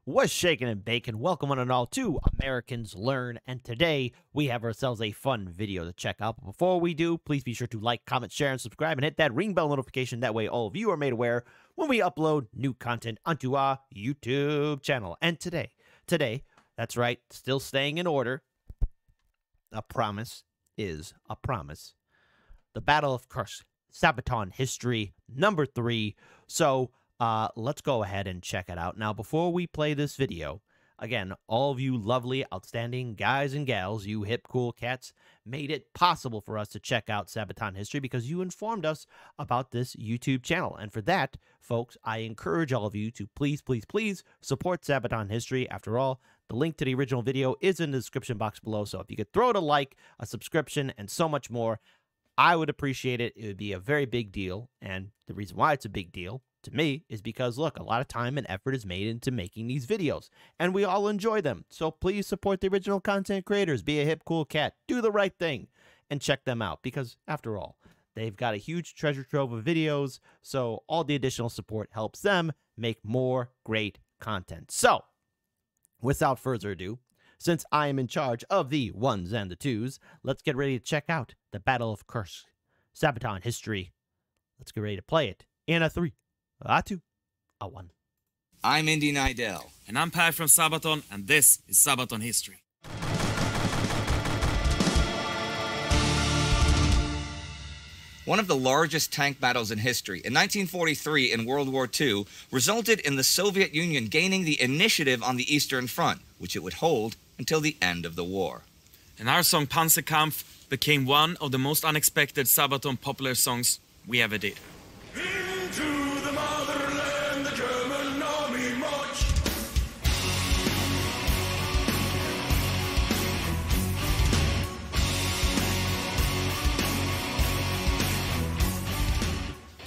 What's shaking and baking? Welcome one and all to Americans Learn, and today we have ourselves a fun video to check out. But before we do, please be sure to like, comment, share, and subscribe, and hit that ring bell notification. That way all of you are made aware when we upload new content onto our YouTube channel. And today, that's right, still staying in order, a promise is a promise. The Battle of Kursk, Sabaton history number 3. So, let's go ahead and check it out. Now, before we play this video, again, all of you lovely, outstanding guys and gals, you hip, cool cats, made it possible for us to check out Sabaton history because you informed us about this YouTube channel. And for that, folks, I encourage all of you to please, please, please support Sabaton history. After all, the link to the original video is in the description box below. So if you could throw it a like, a subscription, and so much more, I would appreciate it. It would be a very big deal. And the reason why it's a big deal to me is because, look, a lot of time and effort is made into making these videos, and we all enjoy them. So please support the original content creators. Be a hip, cool cat. Do the right thing and check them out because, after all, they've got a huge treasure trove of videos, so all the additional support helps them make more great content. So, without further ado, since I am in charge of the ones and the twos, let's get ready to check out the Battle of Kursk, Sabaton history. Let's get ready to play it in a 3, a 2, a 1. I'm Indy Nidell. And I'm Per from Sabaton, and this is Sabaton history. One of the largest tank battles in history, in 1943 in World War II, resulted in the Soviet Union gaining the initiative on the Eastern Front, which it would hold until the end of the war. And our song Panzerkampf became one of the most unexpected Sabaton popular songs we ever did. Into the motherland, the German army march.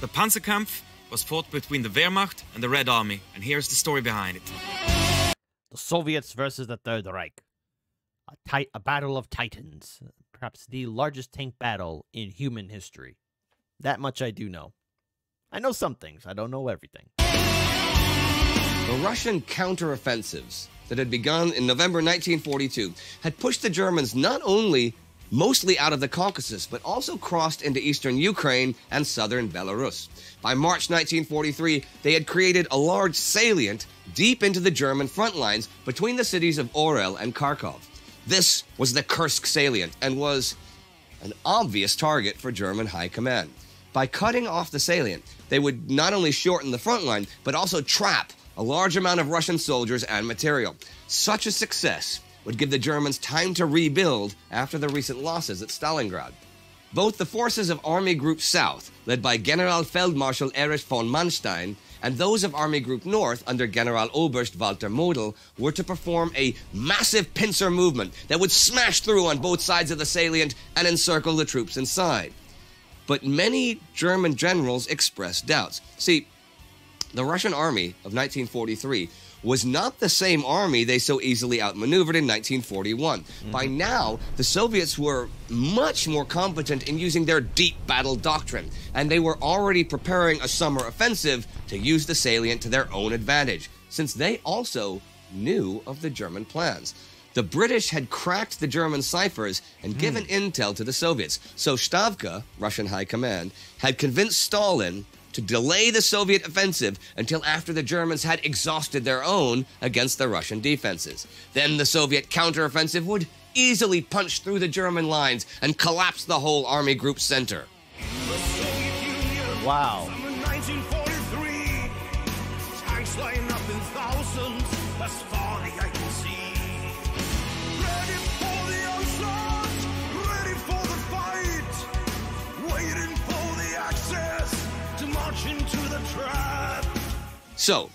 The Panzerkampf was fought between the Wehrmacht and the Red Army, and here's the story behind it. The Soviets versus the Third Reich. A battle of titans. Perhaps the largest tank battle in human history. That much I do know. I know some things. I don't know everything. The Russian counteroffensives that had begun in November 1942 had pushed the Germans not only mostly out of the Caucasus, but also crossed into eastern Ukraine and southern Belarus. By March 1943, they had created a large salient deep into the German front lines between the cities of Orel and Kharkov. This was the Kursk salient and was an obvious target for German high command. By cutting off the salient, they would not only shorten the front line, but also trap a large amount of Russian soldiers and material. Such a success would give the Germans time to rebuild after the recent losses at Stalingrad. Both the forces of Army Group South, led by Generalfeldmarschall Erich von Manstein, and those of Army Group North under Generaloberst Walter Model were to perform a massive pincer movement that would smash through on both sides of the salient and encircle the troops inside. But many German generals expressed doubts. See, the Russian army of 1943 was not the same army they so easily outmaneuvered in 1941. By now, the Soviets were much more competent in using their deep battle doctrine, and they were already preparing a summer offensive to use the salient to their own advantage, since they also knew of the German plans. The British had cracked the German ciphers and given intel to the Soviets, so Stavka, Russian High Command, had convinced Stalin to delay the Soviet offensive until after the Germans had exhausted their own against the Russian defenses. Then the Soviet counteroffensive would easily punch through the German lines and collapse the whole Army Group center. Wow. Summer 1943. Tanks line up in thousands, as far as I can see. Ready for the onslaught, ready for the fight, waiting for the access to march into the trap. So,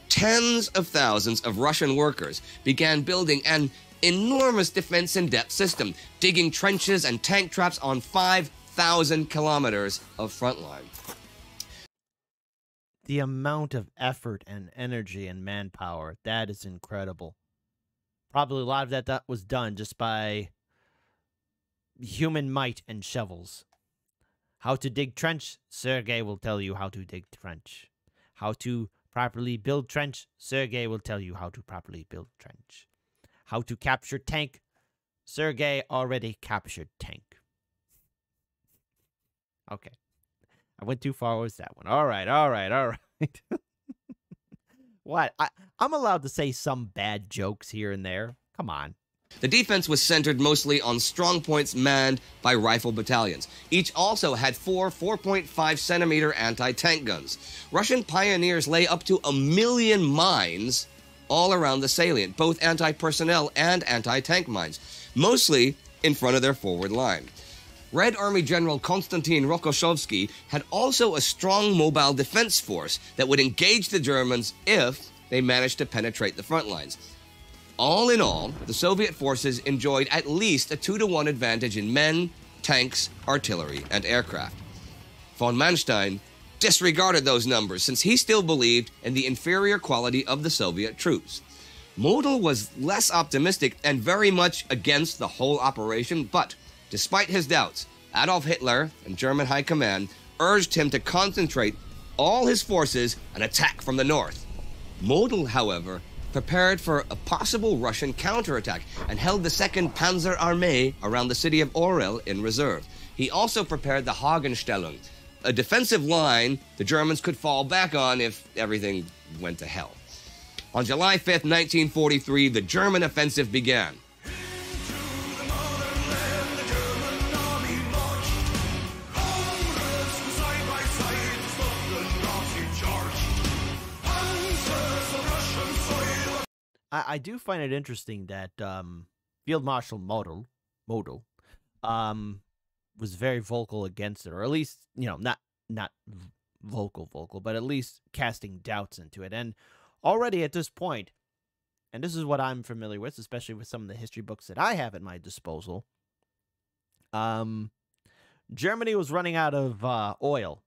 tens of thousands of Russian workers began building an enormous defense-in-depth system, digging trenches and tank traps on 5,000 kilometers of front line. The amount of effort and energy and manpower, that is incredible. Probably a lot of that was done just by human might and shovels. How to dig trench, Sergey will tell you how to dig trench. How to properly build trench? Sergey will tell you how to properly build trench. How to capture tank? Sergey already captured tank. Okay. I went too far with that one. All right. What? I'm allowed to say some bad jokes here and there. Come on. The defense was centered mostly on strong points manned by rifle battalions. Each also had 4.5-centimeter anti-tank guns. Russian pioneers lay up to 1 million mines all around the salient, both anti-personnel and anti-tank mines, mostly in front of their forward line. Red Army General Konstantin Rokossovsky had also a strong mobile defense force that would engage the Germans if they managed to penetrate the front lines. All in all, the Soviet forces enjoyed at least a 2-to-1 advantage in men, tanks, artillery, and aircraft. Von Manstein disregarded those numbers since he still believed in the inferior quality of the Soviet troops. Model was less optimistic and very much against the whole operation, but despite his doubts, Adolf Hitler and German High Command urged him to concentrate all his forces on attack from the north. Model, however, prepared for a possible Russian counterattack and held the 2nd Panzer Armee around the city of Orel in reserve. He also prepared the Hagenstellung, a defensive line the Germans could fall back on if everything went to hell. On July 5th, 1943, the German offensive began. I do find it interesting that Field Marshal Model was very vocal against it, or at least, you know, not vocal, but at least casting doubts into it. And already at this point, and this is what I'm familiar with, especially with some of the history books that I have at my disposal, Germany was running out of oil.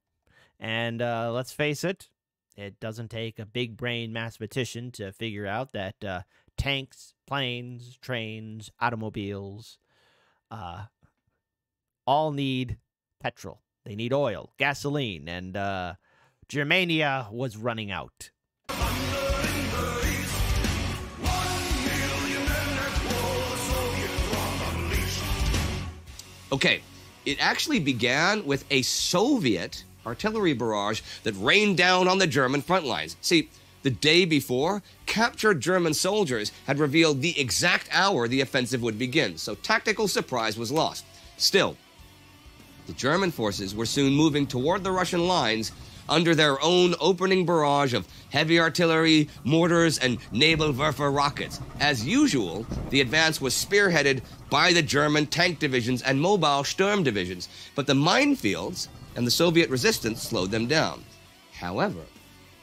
And let's face it, it doesn't take a big brain mathematician to figure out that tanks, planes, trains, automobiles all need petrol. They need oil, gasoline, and Germania was running out. Okay, it actually began with a Soviet artillery barrage that rained down on the German front lines. See, the day before, captured German soldiers had revealed the exact hour the offensive would begin, so tactical surprise was lost. Still, the German forces were soon moving toward the Russian lines under their own opening barrage of heavy artillery, mortars, and Nebelwerfer rockets. As usual, the advance was spearheaded by the German tank divisions and mobile Sturm divisions, but the minefields and the Soviet resistance slowed them down. However,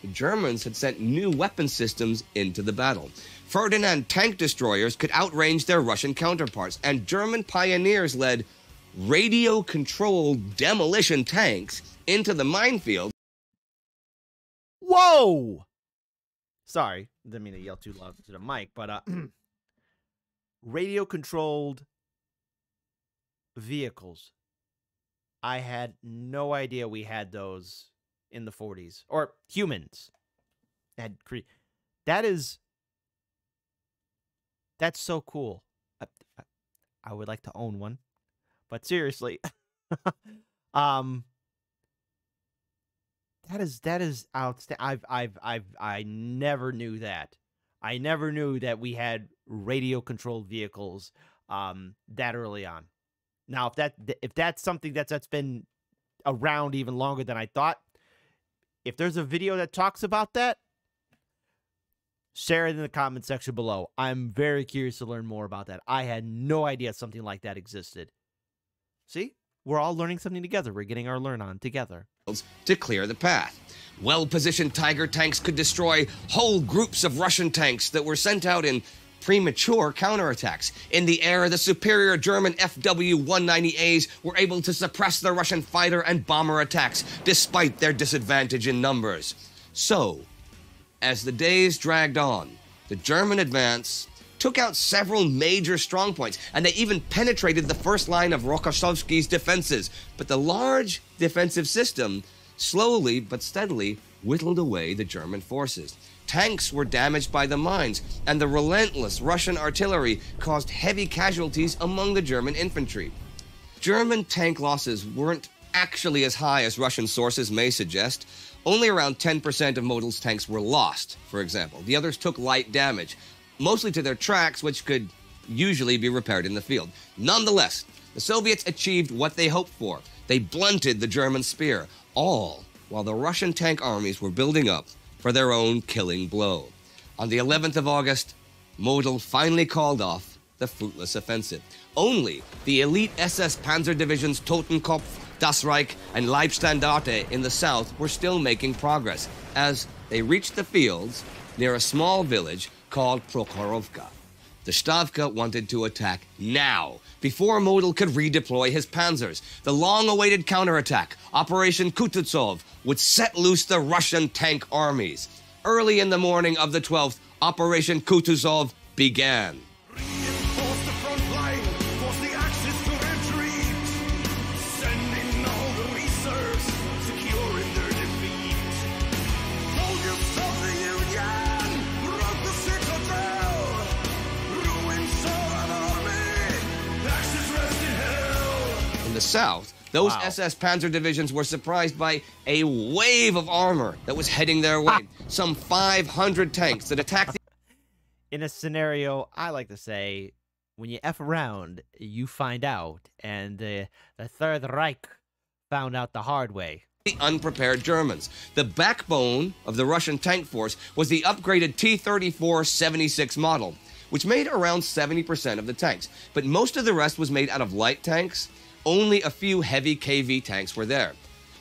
the Germans had sent new weapon systems into the battle. Ferdinand tank destroyers could outrange their Russian counterparts, and German pioneers led radio-controlled demolition tanks into the minefield. Whoa! Sorry, didn't mean to yell too loud to the mic, but radio-controlled vehicles. I had no idea we had those in the 40s. Or humans had that's so cool. I would like to own one. But seriously, that is outstanding. I never knew that. I never knew that we had radio controlled vehicles that early on. Now, if that's something that's been around even longer than I thought, if there's a video that talks about that, share it in the comment section below. I'm very curious to learn more about that. I had no idea something like that existed. See? We're all learning something together. We're getting our learn on together. To clear the path. Well-positioned Tiger tanks could destroy whole groups of Russian tanks that were sent out in premature counterattacks. In the air, the superior German FW-190As were able to suppress the Russian fighter and bomber attacks, despite their disadvantage in numbers. So, as the days dragged on, the German advance took out several major strongpoints, and they even penetrated the first line of Rokossovsky's defenses. But the large defensive system slowly but steadily whittled away the German forces. Tanks were damaged by the mines, and the relentless Russian artillery caused heavy casualties among the German infantry. German tank losses weren't actually as high as Russian sources may suggest. Only around 10% of Model's tanks were lost, for example. The others took light damage, mostly to their tracks, which could usually be repaired in the field. Nonetheless, the Soviets achieved what they hoped for. They blunted the German spear, all while the Russian tank armies were building up for their own killing blow. On the 11th of August, Model finally called off the fruitless offensive. Only the elite SS Panzer divisions Totenkopf, Das Reich, and Leibstandarte in the south were still making progress as they reached the fields near a small village called Prokhorovka. The Stavka wanted to attack now, before Model could redeploy his panzers. The long-awaited counterattack, Operation Kutuzov, would set loose the Russian tank armies. Early in the morning of the 12th, Operation Kutuzov began. Reinforce the front line, force the Axis to retreat, sending all the reserves, securing their defeat. Soldiers of the Union, rock the citadel, ruin soul and army, Axis rest in hell. In the south, those Wow. SS Panzer divisions were surprised by a wave of armor that was heading their way. Some 500 tanks that attacked the In a scenario, I like to say, when you F around, you find out. And the Third Reich found out the hard way. unprepared Germans. The backbone of the Russian tank force was the upgraded T-34-76 model, which made around 70% of the tanks. But most of the rest was made out of light tanks. Only a few heavy KV tanks were there.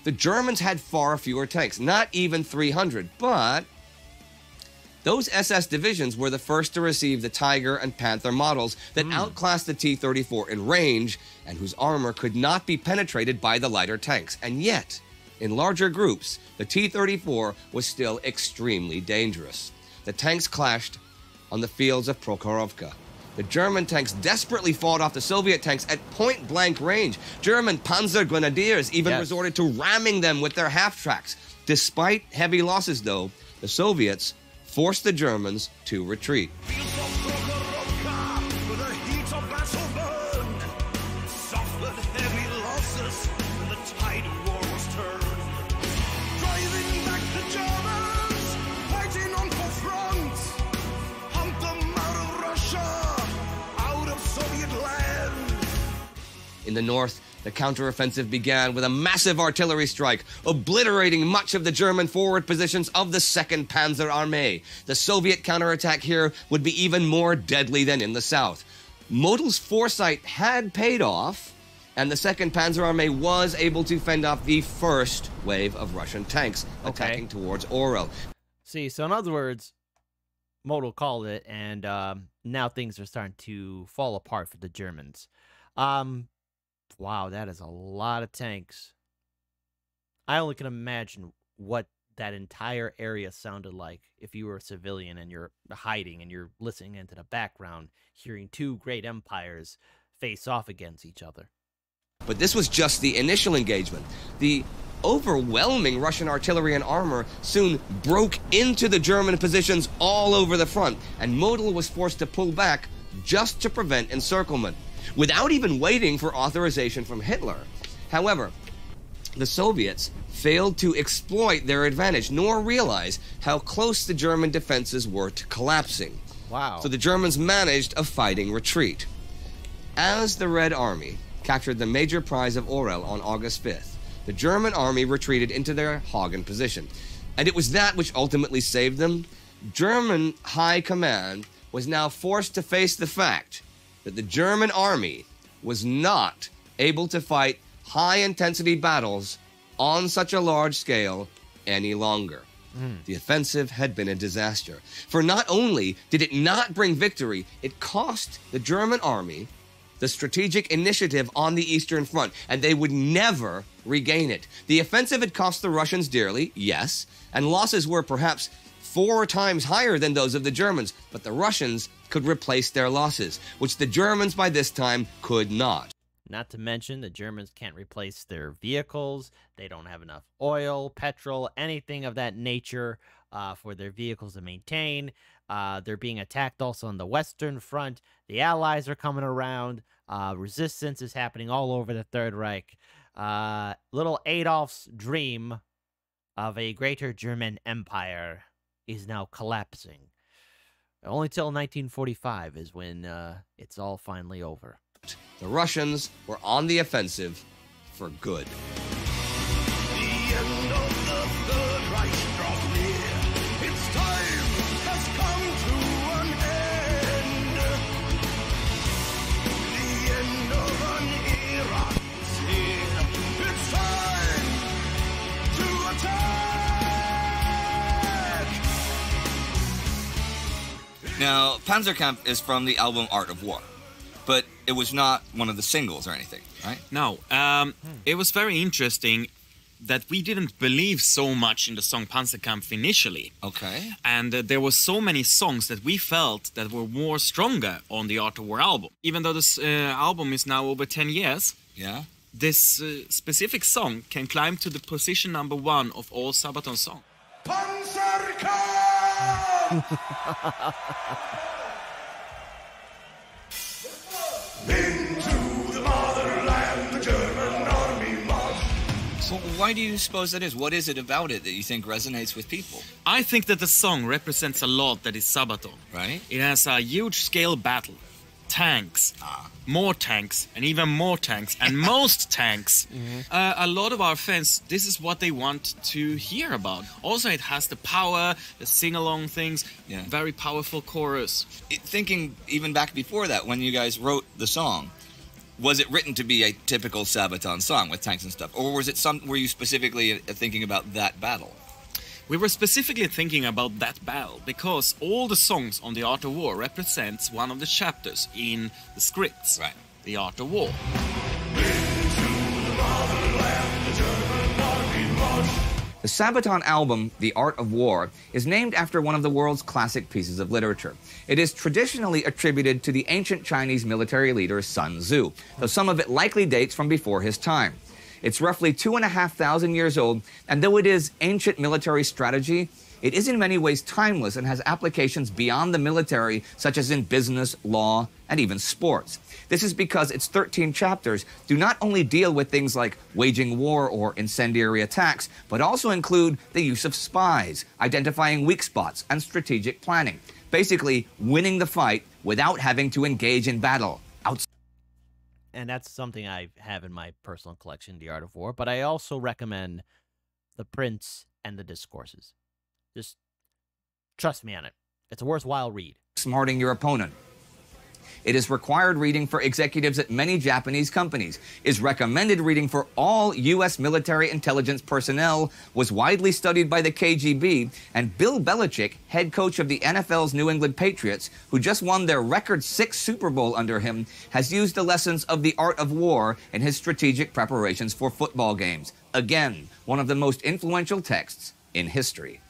The Germans had far fewer tanks, not even 300, but those SS divisions were the first to receive the Tiger and Panther models that outclassed the T-34 in range and whose armor could not be penetrated by the lighter tanks. And yet, in larger groups, the T-34 was still extremely dangerous. The tanks clashed on the fields of Prokhorovka. The German tanks desperately fought off the Soviet tanks at point-blank range. German Panzer Grenadiers even resorted to ramming them with their half-tracks. Despite heavy losses, though, the Soviets forced the Germans to retreat. Fields of Prokhorovka, where the heat of battle burned, suffered heavy losses, and the tide of war was turned. Driving back the Germans, fighting on both fronts, hunt them out of Russia, out of Soviet land. In the north, the counteroffensive began with a massive artillery strike, obliterating much of the German forward positions of the 2nd Panzer Armee. The Soviet counterattack here would be even more deadly than in the south. Model's foresight had paid off, and the 2nd Panzer Armee was able to fend off the first wave of Russian tanks attacking towards Orel. See, so in other words, Model called it, and now things are starting to fall apart for the Germans. Wow, that is a lot of tanks. I only can imagine what that entire area sounded like if you were a civilian and you're hiding and you're listening into the background, hearing two great empires face off against each other. But this was just the initial engagement. The overwhelming Russian artillery and armor soon broke into the German positions all over the front, and Model was forced to pull back just to prevent encirclement, without even waiting for authorization from Hitler. However, the Soviets failed to exploit their advantage, nor realize how close the German defenses were to collapsing. Wow. So the Germans managed a fighting retreat. As the Red Army captured the major prize of Orel on August 5th, the German army retreated into their Hagen position. And it was that which ultimately saved them. German high command was now forced to face the fact that the German army was not able to fight high-intensity battles on such a large scale any longer. The offensive had been a disaster. For not only did it not bring victory, it cost the German army the strategic initiative on the Eastern Front, and they would never regain it. The offensive had cost the Russians dearly, yes, and losses were perhaps 4 times higher than those of the Germans, but the Russians could replace their losses, which the Germans by this time could not. Not to mention the Germans can't replace their vehicles. They don't have enough oil, petrol, anything of that nature for their vehicles to maintain. They're being attacked also on the Western Front. The Allies are coming around. Resistance is happening all over the Third Reich. Little Adolf's dream of a greater German empire is now collapsing. Only till 1945 is when it's all finally over. The Russians were on the offensive for good. The end of the Third Reich draws near. Its time has come to an end. The end of an era is here. It's time to attack. Now, Panzerkampf is from the album Art of War, but it was not one of the singles or anything, right? No, it was very interesting that we didn't believe so much in the song Panzerkampf initially. Okay. And there were so many songs that we felt that were more stronger on the Art of War album. Even though this album is now over 10 years, Yeah. this specific song can climb to the position #1 of all Sabaton songs. Panzerkampf! Into the motherland, the German army march. So why do you suppose that is? What is it about it that you think resonates with people, I think that the song represents a lot that is Sabaton. right? It has a huge scale battle. Tanks, more tanks, and even more tanks, and most tanks. A lot of our fans, this is what they want to hear about. Also, it has the power, the sing-along things, Yeah. very powerful chorus. Thinking even back before that, when you guys wrote the song, was it written to be a typical Sabaton song with tanks and stuff? Or was it were you specifically thinking about that battle? We were specifically thinking about that battle because all the songs on the Art of War represents one of the chapters in the scripts. Right. The Art of War. The Sabaton album, The Art of War, is named after one of the world's classic pieces of literature. It is traditionally attributed to the ancient Chinese military leader Sun Tzu, though some of it likely dates from before his time. It's roughly 2,500 years old, and though it is ancient military strategy, it is in many ways timeless and has applications beyond the military, such as in business, law, and even sports. This is because its 13 chapters do not only deal with things like waging war or incendiary attacks, but also include the use of spies, identifying weak spots, and strategic planning. Basically, winning the fight without having to engage in battle. And that's something I have in my personal collection, The Art of War. But I also recommend The Prince and the Discourses. Just trust me on it. It's a worthwhile read. Smarting your opponent. It is required reading for executives at many Japanese companies, is recommended reading for all U.S. military intelligence personnel, was widely studied by the KGB, and Bill Belichick, head coach of the NFL's New England Patriots, who just won their record 6th Super Bowl under him, has used the lessons of The Art of War in his strategic preparations for football games. Again, one of the most influential texts in history.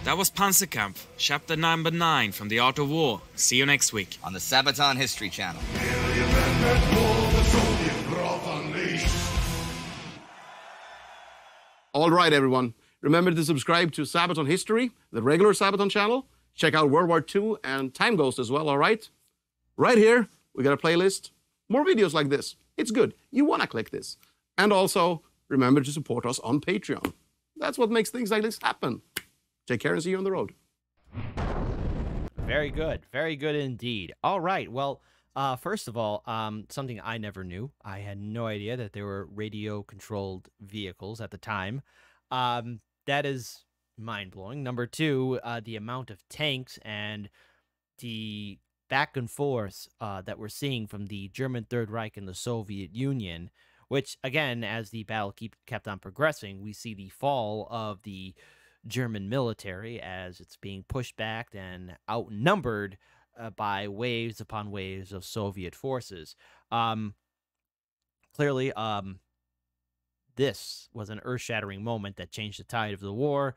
That was Panzerkampf, chapter #9 from The Art of War. See you next week. On the Sabaton History Channel. All right, everyone. Remember to subscribe to Sabaton History, the regular Sabaton channel. Check out World War II and Time Ghost as well, all right? Right here, we got a playlist. More videos like this. It's good. You want to click this. And also, remember to support us on Patreon. That's what makes things like this happen. Take care and see you on the road. Very good. Very good indeed. All right. Well, first of all, something I never knew. I had no idea that there were radio-controlled vehicles at the time. That is mind-blowing. Number two, the amount of tanks and the back and forth that we're seeing from the German Third Reich and the Soviet Union, which, again, as the battle kept on progressing, we see the fall of the German military as it's being pushed back and outnumbered by waves upon waves of Soviet forces. Clearly, this was an earth-shattering moment that changed the tide of the war.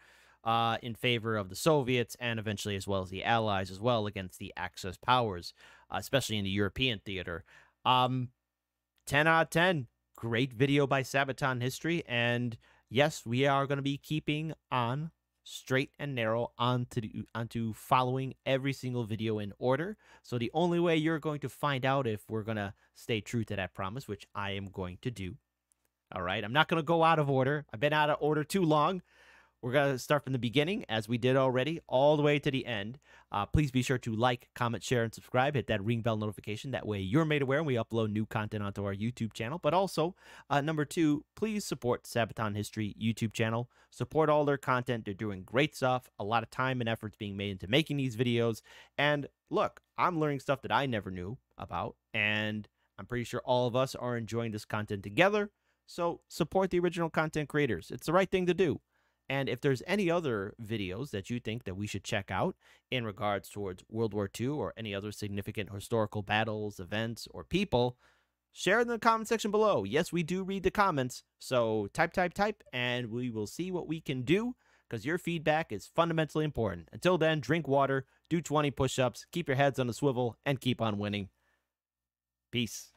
in favor of the Soviets and eventually as well as the Allies as well against the Axis powers, especially in the European theater. 10 out of 10. Great video by Sabaton History. And yes, we are going to be keeping on straight and narrow onto following every single video in order. So the only way you're going to find out if we're going to stay true to that promise, which I am going to do. All right, I'm not going to go out of order. I've been out of order too long. We're going to start from the beginning, as we did already, all the way to the end. Please be sure to like, comment, share, and subscribe. Hit that ring bell notification. That way you're made aware when we upload new content onto our YouTube channel. But also, number 2, please support Sabaton History YouTube channel. Support all their content. They're doing great stuff. A lot of time and efforts being made into making these videos. And look, I'm learning stuff that I never knew about. And I'm pretty sure all of us are enjoying this content together. So support the original content creators. It's the right thing to do. And if there's any other videos that you think that we should check out in regards towards World War II or any other significant historical battles, events, or people, share in the comment section below. Yes, we do read the comments, so type, and we will see what we can do, because your feedback is fundamentally important. Until then, drink water, do 20 push-ups, keep your heads on the swivel, and keep on winning. Peace.